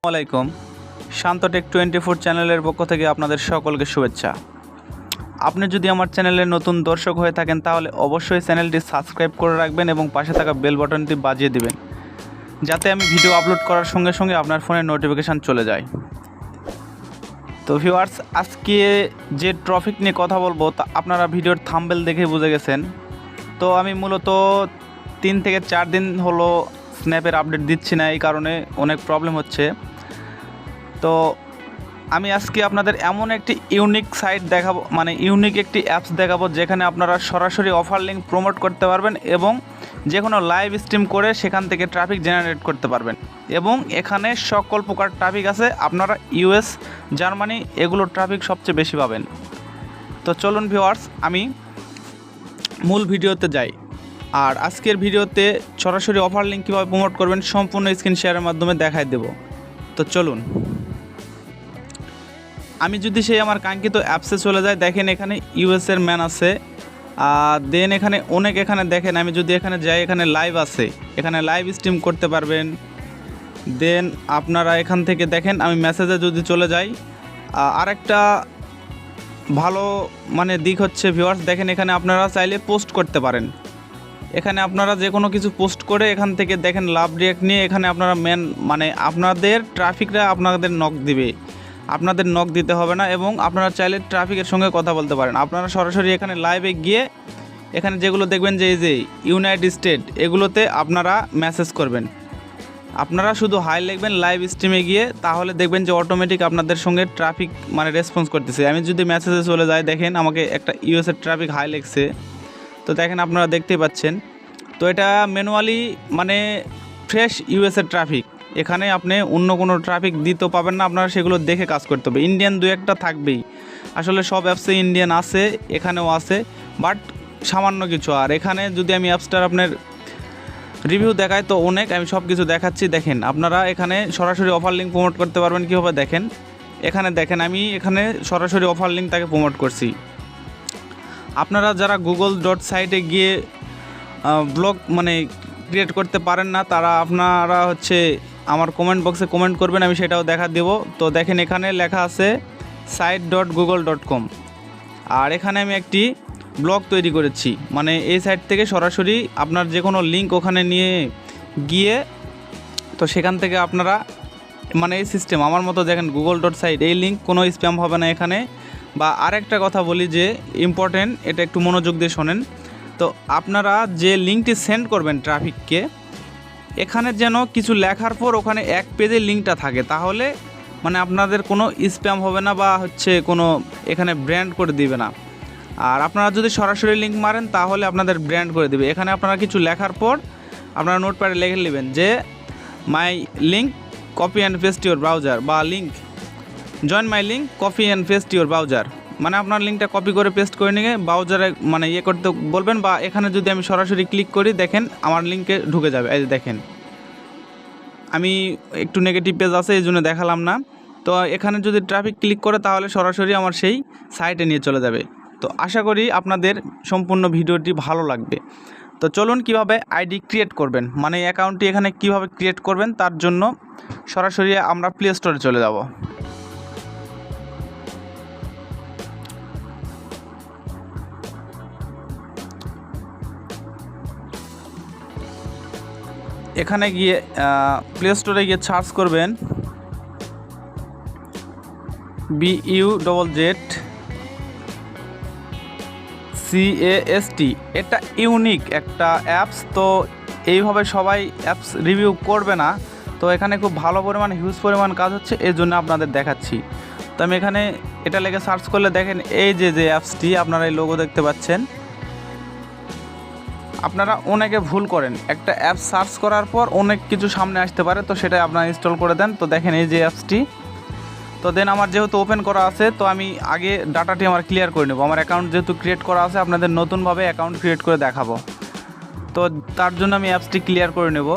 আলাইকুম শান্ত টেক 24 চ্যানেলের পক্ষ থেকে আপনাদের সকলকে শুভেচ্ছা। আপনি যদি আমার চ্যানেলের নতুন দর্শক হয়ে থাকেন তাহলে অবশ্যই চ্যানেলটি সাবস্ক্রাইব করে রাখবেন এবং পাশে থাকা বেল বাটনটি বাজিয়ে দিবেন, যাতে আমি ভিডিও আপলোড করার সঙ্গে সঙ্গে আপনার ফোনে নোটিফিকেশান চলে যায়। তো ভিউয়ার্স, আজকে যে টপিক নিয়ে কথা বলবো তা আপনারা ভিডিওর থাম্বনেল দেখে বুঝে গেছেন। তো আমি মূলত 3 থেকে 4 দিন হলো স্ন্যাপের আপডেট দিচ্ছি না, এই কারণে অনেক প্রবলেম হচ্ছে। তো আমি আজকে আপনাদের এমন একটি ইউনিক সাইট দেখাবো, মানে ইউনিক একটি অ্যাপস দেখাবো যেখানে আপনারা সরাসরি অফার লিঙ্ক প্রমোট করতে পারবেন এবং যে কোনো লাইভ স্ট্রিম করে সেখান থেকে ট্রাফিক জেনারেট করতে পারবেন। এবং এখানে সকল প্রকার ট্রাফিক আছে, আপনারা ইউএস, জার্মানি এগুলো ট্রাফিক সবচেয়ে বেশি পাবেন। তো চলুন ভিউয়ার্স, আমি মূল ভিডিওতে যাই। আর আজকের ভিডিওতে সরাসরি অফার লিঙ্ক কীভাবে প্রমোট করবেন সম্পূর্ণ স্ক্রিন শেয়ারের মাধ্যমে দেখাই দেব। তো চলুন, আমি যদি সেই আমার কাঙ্ক্ষিত অ্যাপসে চলে যাই, দেখেন এখানে ইউএসের ম্যান আছে, দেন এখানে অনেক, এখানে দেখেন আমি যদি এখানে যাই, এখানে লাইভ আছে, এখানে লাইভ স্ট্রিম করতে পারবেন। দেন আপনারা এখান থেকে দেখেন আমি মেসেজে যদি চলে যাই, আরেকটা ভালো মানে দিক হচ্ছে ভিউয়ার্স, দেখেন এখানে আপনারা চাইলে পোস্ট করতে পারেন। এখানে আপনারা যে কোনো কিছু পোস্ট করে এখান থেকে দেখেন লাভ রিঅ্যাক্ট নিয়ে এখানে আপনারা মানে আপনাদের ট্রাফিকরা আপনাদের নক দিবে, আপনাদের নক দিতে হবে না। এবং আপনারা চাইলে ট্রাফিকের সঙ্গে কথা বলতে পারেন। আপনারা সরাসরি এখানে লাইভে গিয়ে এখানে যেগুলো দেখবেন যে এই যে ইউনাইটেড স্টেট, এগুলোতে আপনারা মেসেজ করবেন। আপনারা শুধু হাই লিখবেন লাইভ স্ট্রিমে গিয়ে, তাহলে দেখবেন যে অটোমেটিক আপনাদের সঙ্গে ট্রাফিক মানে রেসপন্স করতেছে। আমি যদি মেসেজে চলে যাই, দেখেন আমাকে একটা ইউএসের ট্রাফিক হাই লিখছে, তো দেখেন আপনারা দেখতেই পাচ্ছেন। তো এটা ম্যানুয়ালি মানে ফ্রেশ ইউএসের ট্রাফিক, এখানে আপনি অন্য কোনো ট্রাফিক দিতেও পাবেন না, আপনারা সেগুলো দেখে কাজ করতে হবে। ইন্ডিয়ান 2-1টা থাকবেই, আসলে সব অ্যাপসে ইন্ডিয়ান আছে, এখানেও আছে, বাট সামান্য কিছু। আর এখানে যদি আমি অ্যাপসটার আপনার রিভিউ দেখাই তো অনেক, আমি সব কিছু দেখাচ্ছি। দেখেন আপনারা এখানে সরাসরি অফার লিঙ্ক প্রমোট করতে পারবেন কীভাবে, দেখেন এখানে দেখেন আমি এখানে সরাসরি অফার লিঙ্ক তাকে প্রমোট করছি। আপনারা যারা গুগল ডট সাইটে গিয়ে ব্লগ মানে ক্রিয়েট করতে পারেন না, তারা আপনারা হচ্ছে আমার কমেন্ট বক্সে কমেন্ট করবেন, আমি সেটাও দেখা দেব। তো দেখেন এখানে লেখা আছে site.google.com, আর এখানে আমি একটি ব্লগ তৈরি করেছি, মানে এই সাইট থেকে সরাসরি আপনার যে কোনো লিঙ্ক ওখানে নিয়ে গিয়ে, তো সেখান থেকে আপনারা মানে এই সিস্টেম আমার মতো দেখেন গুগল ডট সাইট, এই লিঙ্ক কোনো স্প্যাম হবে না এখানে। বা আরেকটা কথা বলি যে ইম্পর্টেন্ট, এটা একটু মনোযোগ দিয়ে শোনেন। তো আপনারা যে লিঙ্কটি সেন্ড করবেন ট্রাফিককে, এখানে যেন কিছু লেখার পর ওখানে এক পেজে লিঙ্কটা থাকে, তাহলে মানে আপনাদের কোনো স্প্যাম হবে না বা হচ্ছে কোনো এখানে ব্র্যান্ড করে দিবে না। আর আপনারা যদি সরাসরি লিঙ্ক মারেন তাহলে আপনাদের ব্র্যান্ড করে দেবে। এখানে আপনারা কিছু লেখার পর আপনারা নোটপ্যাডে লিখে নেবেন যে my link copy and paste your browser, বা link join my link copy and paste your browser, মানে আপনার লিঙ্কটা কপি করে পেস্ট করে নিয়ে ব্রাউজারে মানে ইয়ে করতে বলবেন। বা এখানে যদি আমি সরাসরি ক্লিক করি, দেখেন আমার লিঙ্কে ঢুকে যাবে। এই যে দেখেন আমি একটু নেগেটিভ পেজ আছে এই জন্য দেখালাম না। তো এখানে যদি ট্রাফিক ক্লিক করে তাহলে সরাসরি আমার সেই সাইটে নিয়ে চলে যাবে। তো আশা করি আপনাদের সম্পূর্ণ ভিডিওটি ভালো লাগবে। তো চলুন কিভাবে আইডি ক্রিয়েট করবেন, মানে অ্যাকাউন্টটি এখানে কিভাবে ক্রিয়েট করবেন, তার জন্য সরাসরি আমরা প্লে স্টোরে চলে যাব। এখানে গিয়ে প্লে স্টোরে গিয়ে সার্চ করবেন BUZZCAST, এটা ইউনিক একটা অ্যাপস। তো এইভাবে সবাই অ্যাপস রিভিউ করবে না, তো এখানে খুব ভালো পরিমাণ হিউজ পরিমাণ কাজ হচ্ছে, এই জন্য আপনাদের দেখাচ্ছি। তো আমি এখানে এটা লেগে সার্চ করলে দেখেন এই যে অ্যাপসটি, আপনারা এই লোগো দেখতে পাচ্ছেন। আপনারা অনেকে ভুল করেন, একটা অ্যাপ সার্চ করার পর অনেক কিছু সামনে আসতে পারে, তো সেটাই আপনারা ইনস্টল করে দেন। তো দেখেন এই যে অ্যাপসটি, তো দেন আমার যেহেতু ওপেন করা আছে, তো আমি আগে ডাটাটি আমার ক্লিয়ার করে নেব। আমার অ্যাকাউন্ট যেহেতু ক্রিয়েট করা আছে, আপনাদের নতুনভাবে অ্যাকাউন্ট ক্রিয়েট করে দেখাবো, তো তার জন্য আমি অ্যাপসটি ক্লিয়ার করে নেব।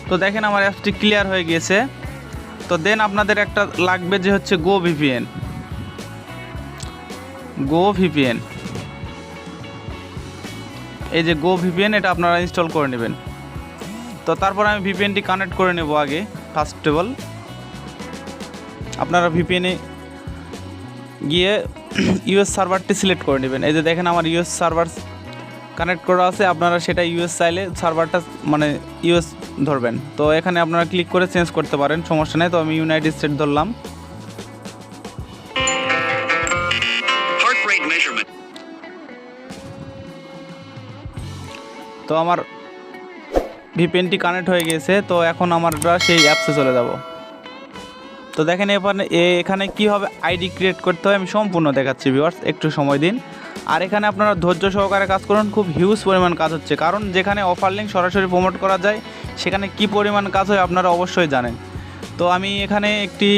তো দেখেন আমার অ্যাপসটি ক্লিয়ার হয়ে গিয়েছে। তো দেন আপনাদের একটা লাগবে যে হচ্ছে গো ভিপিএন। এই যে গো ভিপিএন, এটা আপনারা ইনস্টল করে নেবেন। তো তারপর আমি ভিপিএনটি কানেক্ট করে নেব আগে। ফার্স্ট অফ অল আপনারা ভিপিএনে গিয়ে ইউএস সার্ভারটি সিলেক্ট করে নেবেন। এই যে দেখেন আমার ইউএস সার্ভার কানেক্ট করা আছে, আপনারা সেটা ইউএস চাইলে সার্ভারটা মানে ইউএস ধরবেন। তো এখানে আপনারা ক্লিক করে চেঞ্জ করতে পারেন, সমস্যা নেই। তো আমি ইউনাইটেড স্টেট ধরলাম। তো আমার ভিপিএনটি কানেক্ট হয়ে গেছে। তো এখন আমরা সেই অ্যাপসে চলে যাব। তো দেখেন এখানে কীভাবে আইডি ক্রিয়েট করতে হয় আমি সম্পূর্ণ দেখাচ্ছি ভিউয়ার্স, একটু সময় দিন। আর এখানে আপনারা ধৈর্য সহকারে কাজ করুন, খুব হিউজ পরিমাণ কাজ হচ্ছে, কারণ যেখানে অফার লিঙ্ক সরাসরি প্রমোট করা যায় সেখানে কি পরিমাণ কাজ হয় আপনারা অবশ্যই জানেন। তো আমি এখানে একটি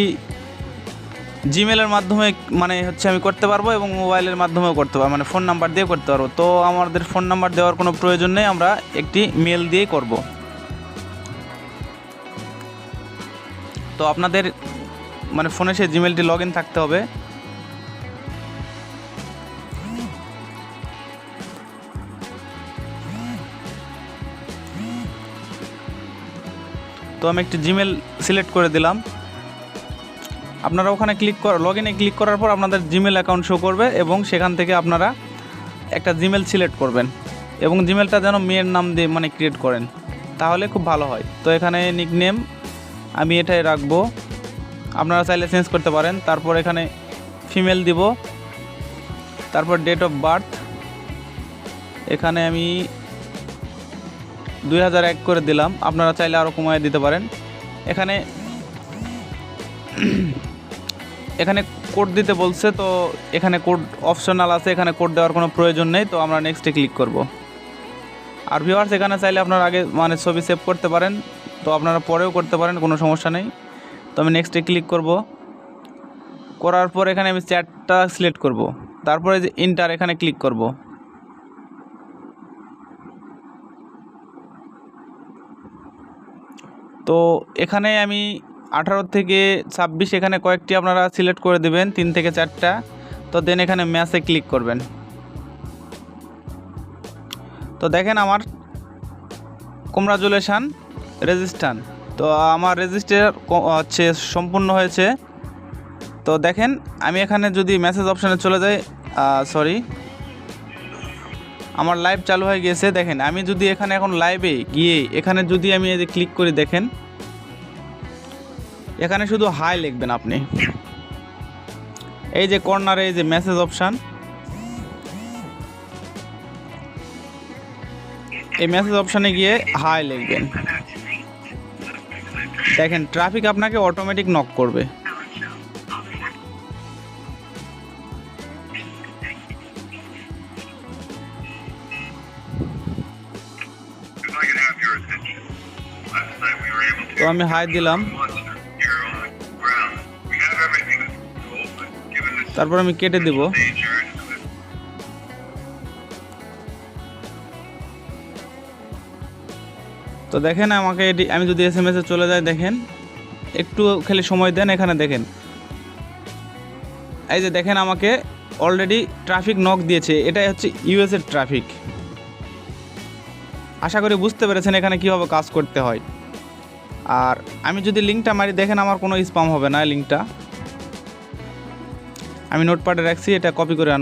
জিমেলের মাধ্যমে মানে হচ্ছে আমি করতে পারবো এবং মোবাইলের মাধ্যমেও করতে পারবো, মানে ফোন নাম্বার দিয়ে করতে পারবো। তো আমাদের ফোন নাম্বার দেওয়ার কোনো প্রয়োজন নেই, আমরা একটি মেল দিয়েই করব। তো আপনাদের মানে ফোনে সেই জিমেলটি লগ ইন থাকতে হবে। তো আমি একটি জিমেল সিলেক্ট করে দিলাম। আপনারা ওখানে লগ ইনে ক্লিক করার পর আপনাদের জিমেল অ্যাকাউন্ট শো করবে এবং সেখান থেকে আপনারা একটা জিমেল সিলেক্ট করবেন এবং জিমেলটা যেন মেয়ের নাম দিয়ে মানে ক্রিয়েট করেন, তাহলে খুব ভালো হয়। তো এখানে নিকনেম আমি এটাই রাখবো, আপনারা চাইলে চেঞ্জ করতে পারেন। তারপর এখানে ফিমেল দিব, তারপর ডেট অফ বার্থ এখানে আমি 2001 করে দিলাম, আপনারা চাইলে আরও কমিয়ে দিতে পারেন। এখানে কোড দিতে বলছে, তো এখানে কোড অপশনাল আছে, এখানে কোড দেওয়ার কোনো প্রয়োজন নেই। তো আমরা নেক্সটে ক্লিক করব। আর ভিউয়ার্স এখানে চাইলে আপনারা আগে মানে ছবি সেভ করতে পারেন, তো আপনারা পরেও করতে পারেন, কোনো সমস্যা নেই। তো আমি নেক্সটে ক্লিক করব। করার পর এখানে আমি চ্যাটটা সিলেক্ট করব, তারপরে যে ইন্টার এখানে ক্লিক করব। তো এখানে আমি 18 থেকে 26 এখানে কয়েকটি আপনারা সিলেক্ট করে দেবেন, 3 থেকে 4টা। তো দেন এখানে ম্যাচে ক্লিক করবেন। তো দেখেন আমার কংগ্রাচুলেশন রেজিস্ট্রেশন, তো আমার রেজিস্টার হচ্ছে সম্পূর্ণ হয়েছে। তো দেখেন আমি এখানে যদি মেসেজ অপশানে চলে যাই, সরি আমার লাইভ চালু হয়ে গিয়েছে। দেখেন আমি যদি এখানে এখন লাইভে গিয়ে এখানে যদি আমি এই যে ক্লিক করি, দেখেন এখানে শুধু হাই লিখবেন আপনি। এই যে কর্নারে এই যে মেসেজ অপশান, এই মেসেজ অপশানে গিয়ে হাই লিখবেন। দেখেন ট্রাফিক আপনাকে অটোমেটিক নক করবে। তো আমি হাই দিলাম, তারপর আমি কেটে দেব। তো দেখেন আমাকে আমি যদি SMS-এ চলে যাই, দেখেন একটু খালি সময় দেন। এখানে দেখেন এই যে দেখেন আমাকে অলরেডি ট্রাফিক নক দিয়েছে, এটাই হচ্ছে US এর ট্রাফিক। আশা করি বুঝতে পেরেছেন এখানে কীভাবে কাজ করতে হয়। আর আমি যদি লিঙ্কটা মারি, দেখেন আমার কোনো স্প্যাম হবে না। লিঙ্কটা আমি নোটপ্যাডে রাখছি, এটা কপি করে আন।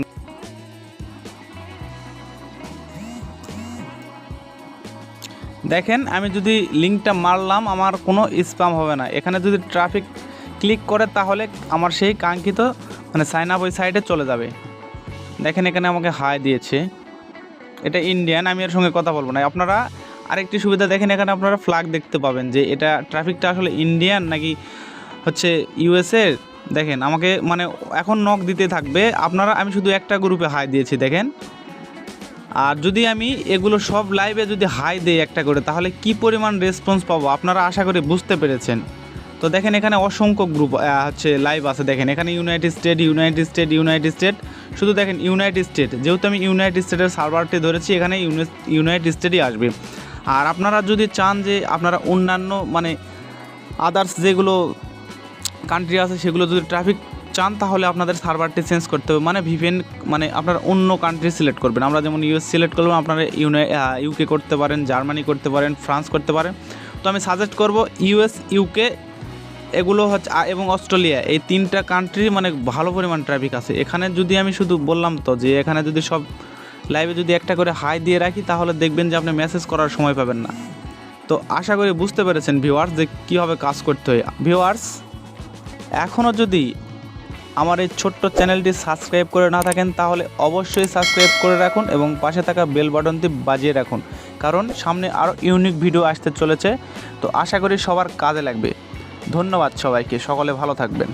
দেখেন আমি যদি লিঙ্কটা মারলাম আমার কোনো স্প্যাম হবে না। এখানে যদি ট্রাফিক ক্লিক করে তাহলে আমার সেই কাঙ্ক্ষিত মানে সাইন আপ ওই সাইটে চলে যাবে। দেখেন এখানে আমাকে হাই দিয়েছে, এটা ইন্ডিয়ান, আমি এর সঙ্গে কথা বলবো না। আপনারা আরেকটি সুবিধা দেখেন, এখানে আপনারা ফ্ল্যাগ দেখতে পাবেন যে এটা ট্রাফিকটা আসলে ইন্ডিয়ান নাকি হচ্ছে USA। দেখেন আমাকে মানে এখন নক দিতে থাকবে। আমি শুধু একটা গ্রুপে হাই দিয়েছি দেখেন। আর যদি আমি এগুলো সব লাইভে যদি হাই দেই একটা করে, তাহলে কি পরিমাণ রেসপন্স পাবো আপনারা আশা করি বুঝতে পেরেছেন। তো দেখেন এখানে অসংখ্য গ্রুপ হচ্ছে লাইভ আছে। দেখেন এখানে ইউনাইটেড স্টেট, শুধু দেখেন ইউনাইটেড স্টেট, যেহেতু আমি ইউনাইটেড স্টেটের সার্ভারটি ধরেছি এখানে ইউনাইটেড স্টেটই আসবে। আর আপনারা যদি চান যে আপনারা অন্যান্য মানে আদার্স যেগুলো কান্ট্রি আছে সেগুলো যদি ট্রাফিক চান তাহলে আপনাদের সার্ভারটি চেঞ্জ করতে হবে, মানে ভিপিএন মানে আপনারা অন্য কান্ট্রি সিলেক্ট করবেন। আমরা যেমন ইউএস সিলেক্ট করলাম, আপনারা ইউকে করতে পারেন, জার্মানি করতে পারেন, ফ্রান্স করতে পারেন। তো আমি সাজেস্ট করব ইউএস, ইউকে এগুলো হচ্ছে এবং অস্ট্রেলিয়া, এই 3টা কান্ট্রি মানে ভালো পরিমাণ ট্রাফিক আছে এখানে। যদি আমি শুধু বললাম তো যে এখানে যদি সব লাইভে যদি একটা করে হাই দিয়ে রাখি তাহলে দেখবেন যে আপনি মেসেজ করার সময় পাবেন না। তো আশা করি বুঝতে পেরেছেন ভিউয়ার্স যে কীভাবে কাজ করতে হয়। ভিউয়ার্স, এখনও যদি আমার এই ছোট্ট চ্যানেলটি সাবস্ক্রাইব করে না থাকেন তাহলে অবশ্যই সাবস্ক্রাইব করে রাখুন এবং পাশে থাকা বেল বাটনটি বাজিয়ে রাখুন, কারণ সামনে আরও ইউনিক ভিডিও আসতে চলেছে। তো আশা করি সবার কাজে লাগবে। ধন্যবাদ সবাইকে, সকলে ভালো থাকবেন।